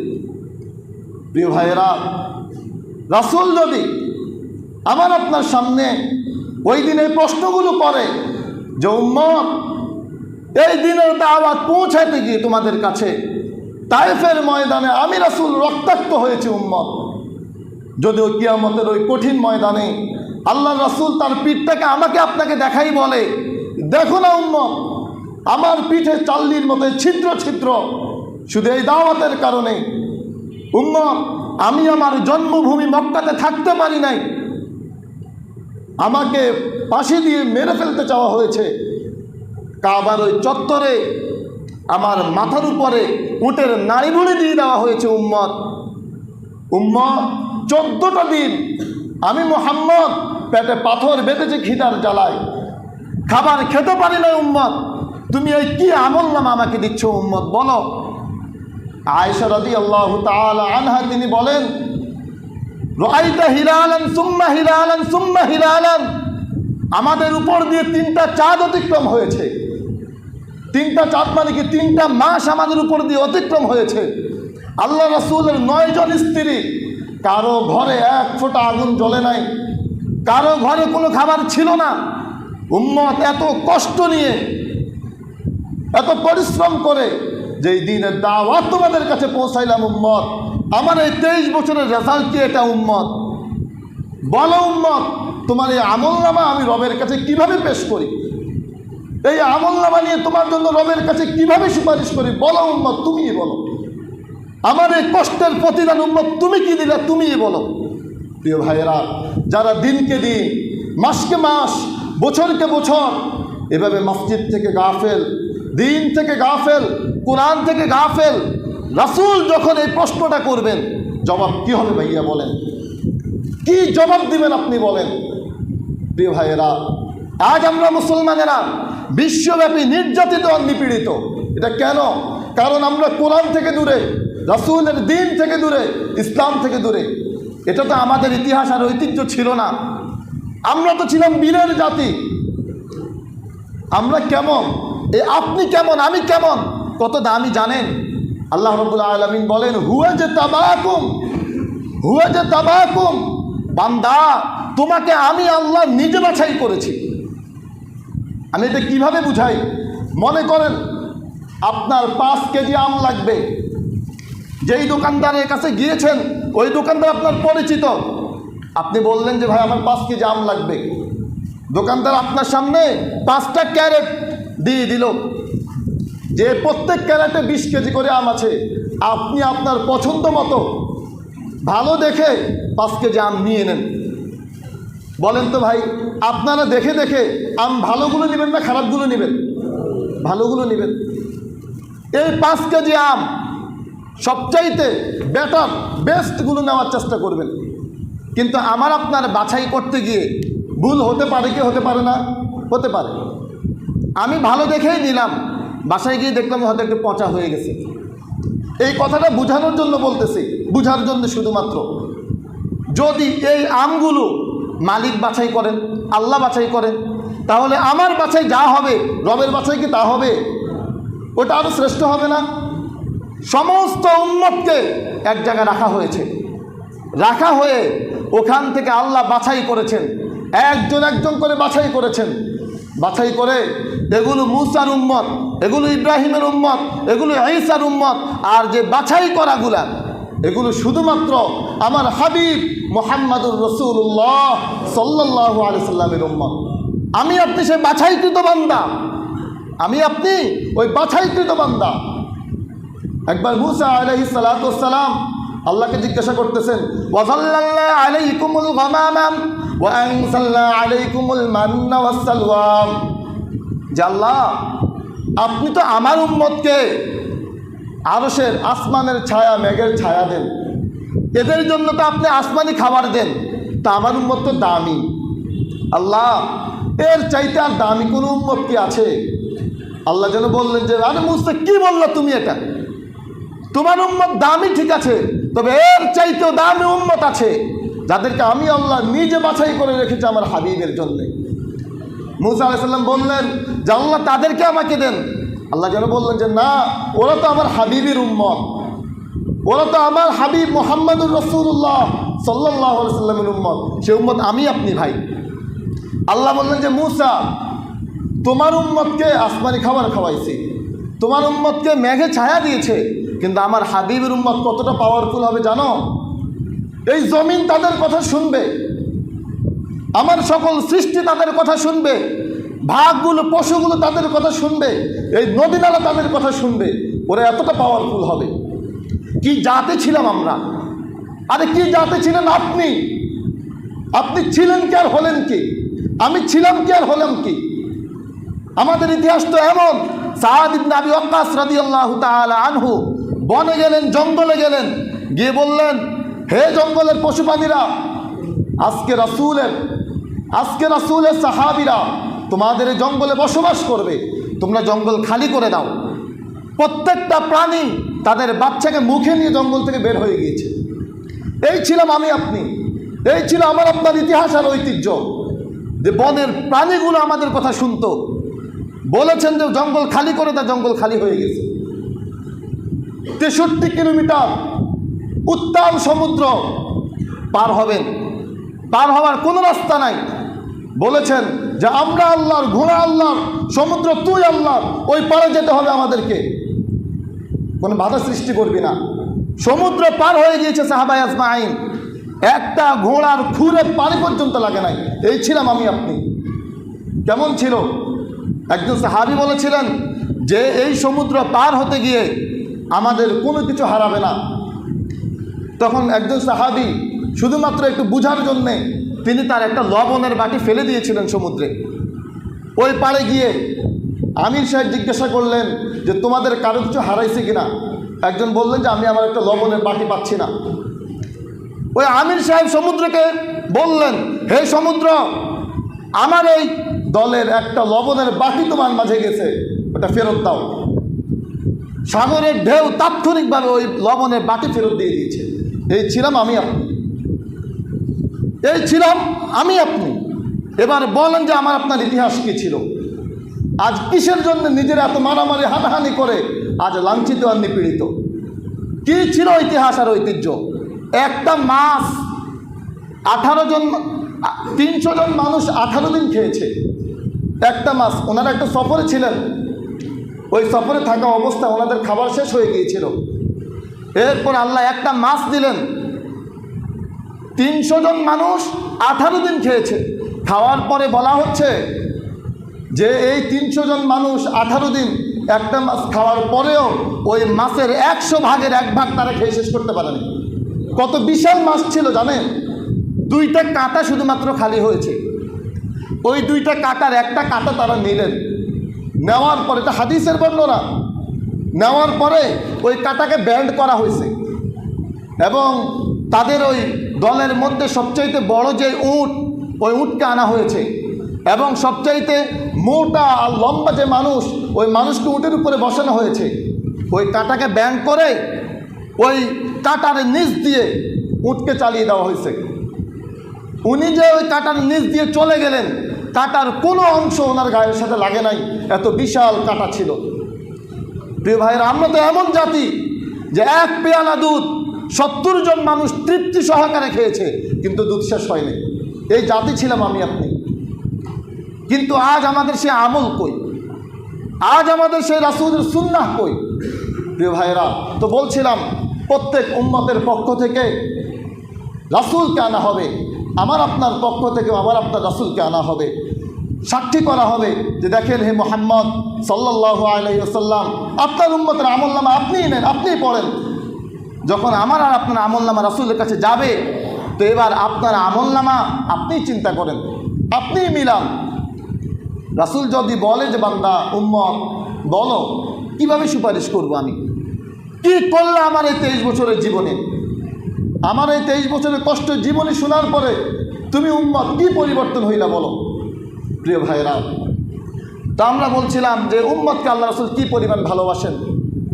S1: প্রিয় ভাইয়েরা, রাসূল যদি আমার আপনার সামনে ওই দিনের প্রশ্নগুলো করে যে উম্মত, এই দিনের দাওয়াত পৌঁছাতে গিয়ে তোমাদের কাছে তায়েফের ময়দানে আমি রাসূল রক্তাক্ত হয়েছি উম্মত। যদিও কিয়ামতের ওই কঠিন ময়দানে আল্লাহ রাসূল তার পিঠটাকে আমাকে আপনাকে দেখাই বলে, দেখো না উম্মত, আমার পিঠে চাল্লির মতো ছিদ্র ছিদ্র, শুধু এই দাওয়াতের কারণে। উম্মত, আমি আমার জন্মভূমি মক্কাতে থাকতে পারি নাই, আমাকে ফাঁসি দিয়ে মেরে ফেলতে চাওয়া হয়েছে। কাবার ওই চত্বরে আমার মাথার উপরে উটের নাড়িভুড়ি দিয়ে দেওয়া হয়েছে উম্মত। উম্মত, 14টা দিন আমি মুহাম্মদ পেটে পাথর বেঁধেছি খিদার জ্বালায়, খাবার খেতে পারি না উম্মত। তুমি এই কি আমলনামা আমাকে দিচ্ছ উম্মত বলো। আয়েশা রাদিয়াল্লাহু তাআলা আনহা তিনি বলেন, রাআইতা হিলালান সুম্মা হিলালান সুম্মা হিলালান, আমাদের উপর দিয়ে 3টা চাঁদ অতিক্রম হয়েছে। 3টা চাঁদ মানে কি 3টা মাস আমাদের উপর দিয়ে অতিক্রম হয়েছে। আল্লাহ রাসূলের 9 জন স্ত্রী, কারো ঘরে 1 ফোঁটা আগুন জ্বলে নাই, কারো ঘরে কোনো খাবার ছিল না। উম্মত এত কষ্ট নিয়ে, এত পরিশ্রম করে যেই দিনের দাওয়াত তোমাদের কাছে পৌঁছাইলাম উম্মত, আমার এই 23 বছরের রেজাল্ট কি এটা উম্মত? বলো উম্মত, তোমার এই আমলনামা আমি রবের কাছে কিভাবে পেশ করি, এই আমলনামা নিয়ে তোমার জন্য রবের কাছে কিভাবে সুপারিশ করি, বলো উম্মত, তুমিই বলো। আমার এই কষ্টের প্রতিদান উম্মত তুমি কি দিলে, তুমিই বলো। প্রিয় ভাইয়েরা, যারা দিনকে দিন, মাসকে মাস, বছরকে বছর এভাবে মসজিদ থেকে গাফেল, দিন থেকে গাফেল, কোরআন থেকে গাফেল, রাসূল যখন এই প্রশ্নটা করবেন, জবাব কি হবে ভাইয়া বলেন? কি জবাব দিবেন আপনি বলেন? প্রিয় ভাইয়েরা, আজ আমরা মুসলমানেরা বিশ্বব্যাপী নির্যাতিত আর নিপীড়িত। এটা কেন? কারণ আমরা কোরআন থেকে দূরে, রাসূলের দিন থেকে দূরে, ইসলাম থেকে দূরে। এটা তো আমাদের ইতিহাস আর ঐতিহ্য ছিল না। আমরা তো ছিলাম বীরের জাতি। আমরা কেমন, আপনি কেমন, আমি কেমন, কত দামি জানেন? আল্লাহ রাব্বুল আলামিন বলেন, হুয়া যে তাবাকুম, বান্দা তোমাকে আমি আল্লাহ নিজে বাছাই করেছি। আমি এটা কিভাবে বুঝাই? মনে করেন আপনার 5 কেজি আম লাগবে, যেই দোকানদারের কাছে গিয়েছেন ওই দোকানদার আপনার পরিচিত। আপনি বললেন যে ভাই আমার 5 কেজি আম লাগবে। দোকানদার আপনার সামনে 5টা ক্যারেট দিয়ে দিল, যে প্রত্যেক ক্যারেটে 20 কেজি করে আম আছে। আপনি আপনার পছন্দ মতো ভালো দেখে 5 কেজি আম নিয়ে নেন। বলেন তো ভাই, আপনারা দেখে দেখে আম ভালোগুলো নেবেন না খারাপগুলো নেবেন? ভালোগুলো নেবেন। এই 5 কেজি আম সবচাইতে বেটার বেস্টগুলো নেওয়ার চেষ্টা করবেন। কিন্তু আমার আপনার বাছাই করতে গিয়ে ভুল হতে পারে কি হতে পারে না? হতে পারে। আমি ভালো দেখেই নিলাম, বাসায় গিয়ে দেখলাম হয়তো একটু পচা হয়ে গেছে। এই কথাটা বোঝানোর জন্য বলতেছি, বুঝার জন্য শুধুমাত্র। যদি এই আমগুলো মালিক বাছাই করেন, আল্লাহ বাছাই করেন, তাহলে আমার বাছাই যা হবে, রবের বাছাই কি তা হবে? ওটা আরও শ্রেষ্ঠ হবে না? সমস্ত উম্মতকে এক জায়গায় রাখা হয়েছে, রাখা হয়ে ওখান থেকে আল্লাহ বাছাই করেছেন, একজন একজন করে বাছাই করেছেন। বাছাই করে এগুলো মুসার উম্মত, এগুলো ইব্রাহিমের উম্মত, এগুলো ঈসার উম্মত, আর যে বাছাই করাগুলা এগুলো শুধুমাত্র আমার হাবিব মুহাম্মাদুর রাসূলুল্লাহ সাল্লাল্লাহু আলাইহি সাল্লামের উম্মত। আমি আপনি সেই বাছাইকৃত বান্দা, আমি আপনি ওই বাছাইকৃত বান্দা। একবার মুসা আলাইহিস সালাতু ওয়াস সালাম আল্লাহকে জিজ্ঞাসা করতেছেন, ওয়াযাল্লাল্না আলাইকুমুল গামামা ওয়া আনসালনা আলাইকুমুল মান্না ওয়াস সালওয়া। যে আল্লাহ, আপনি তো আমার উম্মতকে আরশের আসমানের ছায়া, মেঘের ছায়া দেন, এদের জন্য তো আপনি আসমানি খাবার দেন, তা আমার উম্মত তো দামি। আল্লাহ, এর চাইতে আর দামি কোনো উম্মত কি আছে? আল্লাহ যেন বললেন যে, আরে মুসা কি বললা তুমি? এটা তোমার উম্মত দামি ঠিক আছে, তবে এর চাইতেও দামি উম্মত আছে যাদেরকে আমি আল্লাহ নিজে বাছাই করে রেখেছি আমার হাবিবের জন্য। মুসা আলাইহিস সালাম বললেন যে আল্লাহ তাদেরকে আমাকে দেন। আল্লাহ যেন বললেন যে না, ওরা তো আমার হাবিবের উম্মত, ওরা তো আমার হাবিব মুহাম্মাদুর রাসূলুল্লাহ সাল্লাল্লাহু আলাইহি সাল্লামের উম্মত, সে উম্মত আমি আপনি ভাই। আল্লাহ বললেন যে মুসা, তোমার উম্মতকে আসমানি খাবার খাওয়াইছি, তোমার উম্মতকে মেঘে ছায়া দিয়েছে, কিন্তু আমার হাবিবের উম্মত কতটা পাওয়ারফুল হবে জানো? এই জমিন তাদের কথা শুনবে, আমার সকল সৃষ্টি তাদের কথা শুনবে, ভাগগুলো পশুগুলো তাদের কথা শুনবে, এই নদী নালা তাদের কথা শুনবে। ওরা এতটা পাওয়ারফুল হবে। কি জাতি ছিলাম আমরা! আরে কি জাতি ছিলেন আপনি! আপনি ছিলেন কি আর হলেন কি? আমি ছিলাম কি আর হলাম কি? আমাদের ইতিহাস তো এমন। সাদ ইবনে আবি ওয়াক্কাস রাদিয়াল্লাহু তাআলা আনহু বনে গেলেন, জঙ্গলে গেলেন, গিয়ে বললেন, হে জঙ্গলের পশু প্রাণীরা, আজকে রাসূলের সাহাবীরা তোমাদের এই জঙ্গলে বসবাস করবে, তোমরা জঙ্গল খালি করে দাও। প্রত্যেকটা প্রাণী তাদের বাচ্চাকে মুখে নিয়ে জঙ্গল থেকে বের হয়ে গিয়েছে। এই ছিলাম আমি আপনি, এই ছিল আমার আপনার ইতিহাস আর ঐতিহ্য, যে বনের প্রাণীগুলো আমাদের কথা শুনতো। বলেছেন যে জঙ্গল খালি করে দাও, জঙ্গল খালি হয়ে গেছে। 63 কিলোমিটার উত্তাল সমুদ্র পার হবেন, পার হওয়ার কোনো রাস্তা নাই। বলেছেন যে আমরা আল্লাহর, ঘোড়া আল্লাহর, সমুদ্র তুই আল্লাহর, ওই পারে যেতে হবে আমাদেরকে, কোনো বাধা সৃষ্টি করবি না। সমুদ্র পার হয়ে গিয়েছে সাহাবায়ে আজমাইন, একটা ঘোড়ার খুরে পানি পর্যন্ত লাগে নাই। এই ছিলাম আমি আপনি। কেমন ছিল? একজন সাহাবী বলেছিলেন যে এই সমুদ্র পার হতে গিয়ে আমাদের কোনো কিছু হারাবে না। তখন একজন সাহাবী শুধুমাত্র একটু বুঝার জন্যে তিনি তার একটা লবণের বাটি ফেলে দিয়েছিলেন সমুদ্রে। ওই পাড়ে গিয়ে আমির সাহেব জিজ্ঞাসা করলেন যে তোমাদের কারো কিছু হারাইছে কিনা? একজন বললেন যে আমি আমার একটা লবণের বাটি পাচ্ছি না। ওই আমির সাহেব সমুদ্রকে বললেন, হে সমুদ্র, আমার এই দলের একটা লবণের বাটি তোমার মাঝে গেছে, ওটা ফেরত দাও। সাগরের ঢেউ তাৎক্ষণিকভাবে ওই লবণের বাটি ফেরত দিয়ে দিয়েছে। এই ছিলাম আমি আপনি, এই ছিলাম আমি আপনি। এবার বলেন যে আমার আপনার ইতিহাস কি ছিল? আজ কিসের জন্য নিজের এত মারামারি হানাহানি করে আজ লাঞ্ছিত আর নিপীড়িত? কি ছিল ইতিহাস আর ঐতিহ্য? একটা মাস 300 জন মানুষ 18 দিন খেয়েছে। একটা মাস। ওনারা একটা সফরে ছিলেন, ওই সফরে থাকা অবস্থায় ওনাদের খাবার শেষ হয়ে গিয়েছিল। এরপর আল্লাহ একটা মাস দিলেন, 300 জন মানুষ 18 দিন খেয়েছে। খাওয়ার পরে বলা হচ্ছে যে এই 300 জন মানুষ 18 দিন একটা মাস খাওয়ার পরেও ওই মাছের 100 ভাগের 1 ভাগ তারা খেয়ে শেষ করতে পারেনি। কত বিশাল মাছ ছিল জানেন? 2টা কাঁটা শুধুমাত্র খালি হয়েছে। ওই 2টা কাঁটার একটা কাঁটা তারা নিলেন, নেওয়ার পরে, এটা হাদিসের বর্ণনা, নেওয়ার পরে ওই কাঁটাকে ব্যান্ড করা হয়েছে এবং তাদের ওই দলের মধ্যে সবচাইতে বড় যে উট, ওই উটকে আনা হয়েছে এবং সবচাইতে মোটা আর লম্বা যে মানুষ, ওই মানুষকে উটের উপরে বসানো হয়েছে। ওই কাঁটাকে ব্যান্ড করে ওই কাঁটার নিচ দিয়ে উটকে চালিয়ে দেওয়া হয়েছে। উনি যে ওই কাঁটার নিচ দিয়ে চলে গেলেন, কাঁটার কোনো অংশ ওনার গায়ের সাথে লাগে নাই, এত বিশাল কাঁটা ছিল। প্রিয় ভাইয়েরা, আমরা তো এমন জাতি যে 1 পেয়ালা দুধ 70 জন মানুষ তৃপ্তি সহকারে খেয়েছে, কিন্তু দুধ শেষ হয়নি। এই জাতি ছিলাম আমি আপনি। কিন্তু আজ আমাদের সে আমল কই? আজ আমাদের সেই রাসূলের সুন্নাহ কই? প্রিয় ভাইয়েরা, তো বলছিলাম প্রত্যেক উম্মতের পক্ষ থেকে রাসূলকে আনা হবে, আমার আপনার পক্ষ থেকে আমার আপনার রাসূলকে আনা হবে, সাক্ষী করা হবে যে দেখেন হে মুহাম্মদ সাল্লাল্লাহু আলাইহি ওয়াসাল্লাম, আপনার উম্মতের আমলনামা আপনিই নেন, আপনিই পড়েন। যখন আমার আর আপনার আমলনামা রাসূলের কাছে যাবে, তো এবার আপনার আমলনামা আপনিই চিন্তা করেন, আপনিই মিলান। রাসূল যদি বলে যে বান্দা উম্মত বলো কিভাবে সুপারিশ করব, আমি কি করলে আমার এই 23 বছরের জীবনে, আমার এই 23 বছরের কষ্টের জীবনে শোনার পরে তুমি উম্মত কি পরিবর্তন হইলা বলো। প্রিয় ভাইরা, তা আমরা বলছিলাম যে উম্মতকে আল্লাহ রাসূল কী পরিমাণ ভালোবাসেন।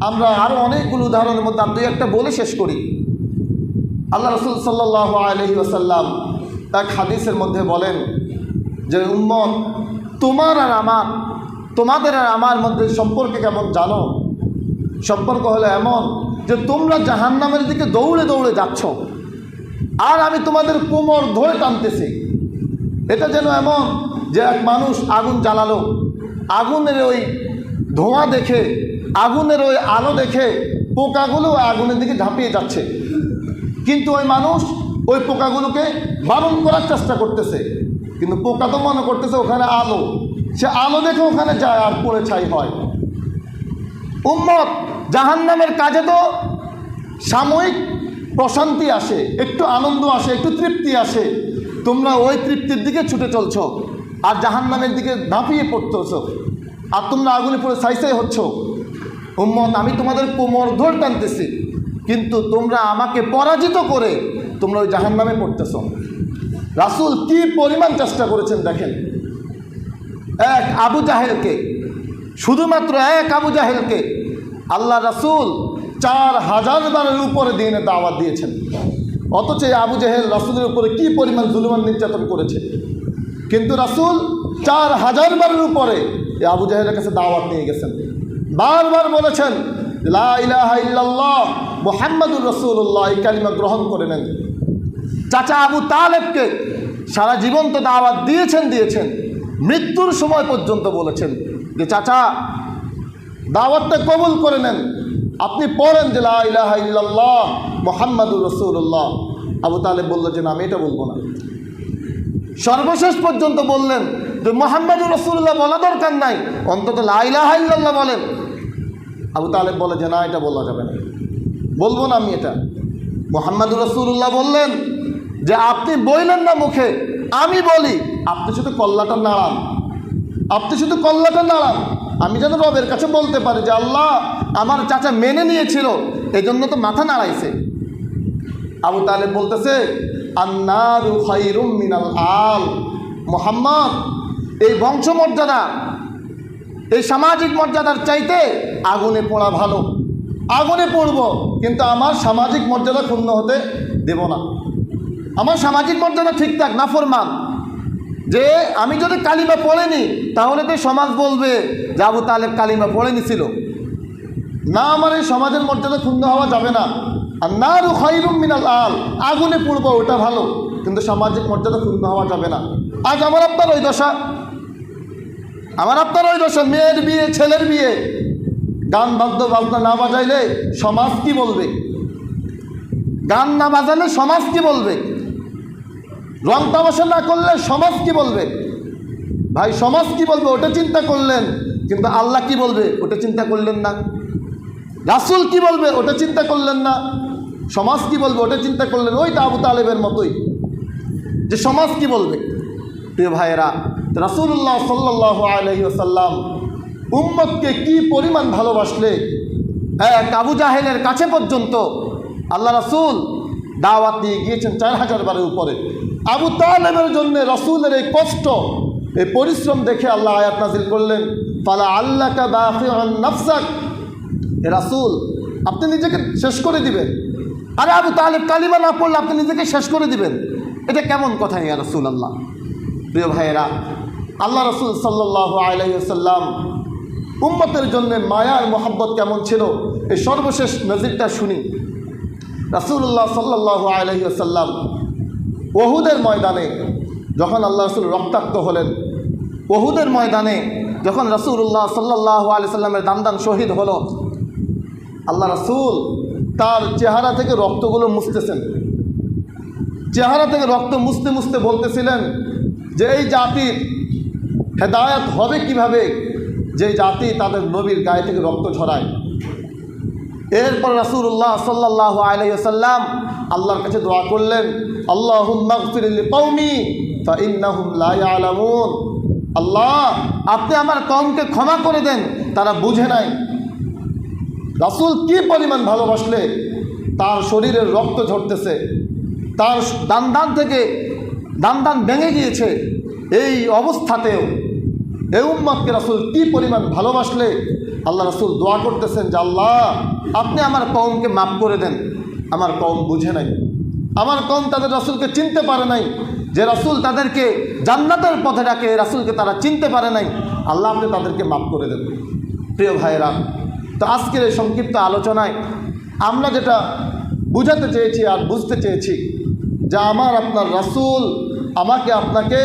S1: আমরা আরও অনেকগুলো উদাহরণের মধ্যে আমি 2-1টা বলে শেষ করি। আল্লাহ রাসূল সাল্লাল্লাহু আলাইহি ওয়াসাল্লাম এক হাদিসের মধ্যে বলেন যে উম্মত, তোমার আর আমার, তোমাদের আর আমার মধ্যে সম্পর্ক কেমন জানো? সম্পর্ক হলো এমন যে তোমরা জাহান্নামের দিকে দৌড়ে দৌড়ে যাচ্ছ আর আমি তোমাদের কোমর ধরে টানতেছি। এটা যেন এমন যে এক মানুষ আগুন জ্বালালো, আগুনের ওই ধোঁয়া দেখে, আগুনের ওই আলো দেখে পোকাগুলো আগুনের দিকে ঝাঁপিয়ে যাচ্ছে, কিন্তু ওই মানুষ ওই পোকাগুলোকে বারণ করার চেষ্টা করতেছে, কিন্তু পোকা তো মনে করতেছে ওখানে আলো, সে আলো দেখে ওখানে যায় আর পড়ে ছাই হয়। উম্মত, জাহান্নামের কাজে তো সাময়িক প্রশান্তি আসে, একটু আনন্দ আসে, একটু তৃপ্তি আসে, তোমরা ওই তৃপ্তির দিকে ছুটে চলছ আর জাহান্নামের দিকে ঝাঁপিয়ে পড়তেছ আর তোমরা আগুনে পড়ে ছাই হচ্ছ। উম্মত, আমি তোমাদের কোমর ধরে টানতেছি, কিন্তু তোমরা আমাকে পরাজিত করে তোমরা ওই জাহান্নামে পড়তেছ। রাসূল কি পরিমাণ চেষ্টা করেছেন দেখেন। এক আবু জাহেলকে, শুধুমাত্র এক আবু জাহেলকে আল্লাহ রাসূল 4000 বারের উপরে দিনের দাওয়াত দিয়েছেন, অথচ আবু জাহেল রাসূলের উপরে কি পরিমাণ জুলুম আর নির্যাতন করেছে, কিন্তু রাসূল 4000 বারের উপরে এই আবু জাহেলের কাছে দাওয়াত নিয়ে গেছেন। বারবার বলেছেন লা ইলাহা ইল্লাল্লাহ মুহাম্মাদুর রাসূলুল্লাহ, এই কালিমা গ্রহণ করে নেন। চাচা আবু তালেবকে সারা জীবন তো দাওয়াত দিয়েছেন, মৃত্যুর সময় পর্যন্ত বলেছেন যে চাচা দাওয়াতটা কবুল করে নেন, আপনি পড়েন যে লা ইলাহা ইল্লাল্লাহ মুহাম্মাদুর রাসূলুল্লাহ। আবু তালেব বলল যে না, আমি এটা বলবো না। সর্বশেষ পর্যন্ত বললেন যে মুহাম্মাদুর রাসূলুল্লাহ বলা দরকার নাই, অন্তত লা ইলাহা ইল্লাল্লাহ বলেন। আবু তালেব বলে যে না, এটা বলা যাবে না, বলবো না আমি এটা। মুহাম্মাদুর রাসূলুল্লাহ বললেন যে আপনি বললেন না মুখে, আমি বলি, আপনি শুধু কল্লাটা নাড়ান, আপনি শুধু কল্লাটা নাড়ান, আমি যেন রবের কাছে বলতে পারি যে আল্লাহ আমার চাচা মেনে নিয়েছিল, এজন্য তো মাথা নাড়াইছে। আবু তালেব বলতেছে আন্নারু খায়রুম মিনাল আল, মুহাম্মদ এই বংশমর্যাদা, এই সামাজিক মর্যাদার চাইতে আগুনে পোড়া ভালো। আগুনে পড়ব, কিন্তু আমার সামাজিক মর্যাদা ক্ষুণ্ণ হতে দেব না। আমার সামাজিক মর্যাদা ঠিকঠাক, নাফরমান, যে আমি যদি কালিমা পড়েনি তাহলে তো সমাজ বলবে যে আবু তালেব কালিমা পড়েনি ছিল। না, আমার এই সমাজের মর্যাদা ক্ষুণ্ণ হওয়া যাবে না। আর নারু খায়রুম মিনাল আল, আগুনে পড়বো ওটা ভালো, কিন্তু সামাজিক মর্যাদা ক্ষুণ্ণ হওয়া যাবে না। আজ আমার আপনার ওই দশা, মেয়ের বিয়ে, ছেলের বিয়ে, গান বাজনা না বাজাইলে সমাজ কি বলবে? গান না বাজালে সমাজ কি বলবে? রং তামাশা না করলে সমাজ কি বলবে? ভাই, সমাজ কি বলবে ওটা চিন্তা করলেন, কিন্তু আল্লাহ কি বলবে ওটা চিন্তা করলেন না। রাসূল কি বলবে ওটা চিন্তা করলেন না। সমাজ কি বলবে ওটা চিন্তা করলেন। ওইটা আবু তালেবের মতোই, যে সমাজ কি বলবে। প্রিয় ভাইয়েরা, রাসূলুল্লাহ সাল্লাল্লাহু আলাইহি ওয়াসাল্লাম উম্মতকে কি পরিমাণ ভালোবাসলে, আবু জাহেলের কাছে পর্যন্ত আল্লাহ রাসূল দাওয়াত দিয়ে গিয়েছেন 4000 বারের উপরে। আবু তালেবের জন্য রাসূলের এই কষ্ট, এই পরিশ্রম দেখে আল্লাহ আয়াত নাযিল করলেন, ফালা আল্লাকা বাখিউন নাফসাক, হে রাসূল আপনি নিজেকে শেষ করে দিবেন। আরে আবু তালেব কালিমা না পড়লে আপনি নিজেকে শেষ করে দিবেন, এটা কেমন কথা ইয়া রাসূলুল্লাহ। প্রিয় ভাইয়েরা, আল্লাহ রাসূল সাল্লাল্লাহু আলাইহি ওয়াসাল্লাম উম্মতের জন্য মায়ার মহব্বত কেমন ছিল, এই সর্বশেষ নজিরটা শুনি। রাসূলুল্লাহ সাল্লাল্লাহু আলাইহি ওয়াসাল্লাম উহুদের ময়দানে যখন আল্লাহ রাসূল রক্তাক্ত হলেন, উহুদের ময়দানে যখন রাসূলুল্লাহ সাল্লাল্লাহু আলাইহি ওয়াসাল্লামের দান শহীদ হলো, আল্লাহ রাসূল তার চেহারা থেকে রক্তগুলো মুছতেছেন। চেহারা থেকে রক্ত মুছতে মুছতে বলতেছিলেন যে এই জাতির হেদায়েত হবে কিভাবে, যে জাতি তাদের নবীর গায়ে থেকে রক্ত ঝরায়। এরপর রাসূলুল্লাহ সাল্লাল্লাহু আলাইহি ওয়াসাল্লাম আল্লাহর কাছে দোয়া করলেন, আল্লাহুম্মা গফির লিকওমি ফাইন্নাহুম লা ইয়ালামুন। আল্লাহ, আপনি আমার কওমকে ক্ষমা করে দেন, তারা বুঝে নাই। রাসূল কি পরিমাণ ভালোবাসলে তার শরীরের রক্ত ঝরতেছে, তার দান থেকে দান ভেঙে গিয়েছে, এই অবস্থাতেও এই উম্মতকে রাসূল কি পরিমাণ ভালোবাসলে আল্লাহ রাসূল দোয়া করতেছেন যে আল্লাহ আপনি আমার কওমকে মাফ করে দেন, আমার কওম বুঝে নাই, আমার কওম তাদের রাসূলকে চিনতে পারে নাই, যে রাসূল তাদেরকে জান্নাতের পথে ডাকে, রাসূলকে তারা চিনতে পারে নাই, আল্লাহ আপনি তাদেরকে মাফ করে দেন। প্রিয় ভাইয়েরা, তো আজকের এই সংক্ষিপ্ত আলোচনায় আমরা যেটা বুঝাতে চেয়েছি আর বুঝতে চেয়েছি যে আমার আপনার রাসূল আমাকে আপনাকে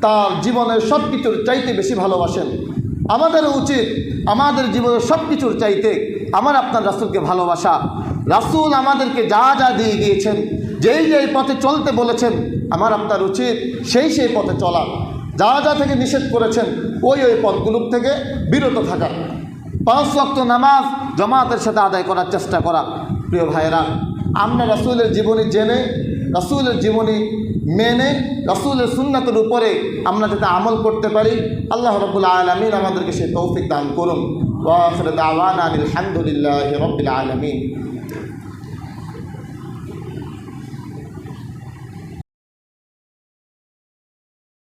S1: তার জীবনের সব কিছুর চাইতে বেশি ভালোবাসেন। আমাদের উচিত আমাদের জীবনের সব কিছুর চাইতে আমার আপনার রাসূলকে ভালোবাসা। রাসূল আমাদেরকে যা যা দিয়ে গিয়েছেন, যেই পথে চলতে বলেছেন, আমার আপনার উচিত সেই পথে চলা। যা যা থেকে নিষেধ করেছেন ওই পথগুলোর থেকে বিরত থাকা। 5 ওয়াক্ত নামাজ জামাতের সাথে আদায় করার চেষ্টা করা। প্রিয় ভাইয়েরা, আমরা রাসূলের জীবনী জেনে, রাসূলের জীবনী মেনে, রাসূলের সুন্নাতের উপরে আমরা যাতে আমল করতে পারি, আল্লাহ রাব্বুল আলামিন আমাদেরকে সেই তৌফিক দান করুন। ওয়া আখিরু দাওয়ানা আলহামদুলিল্লাহি রাব্বিল আলামিন।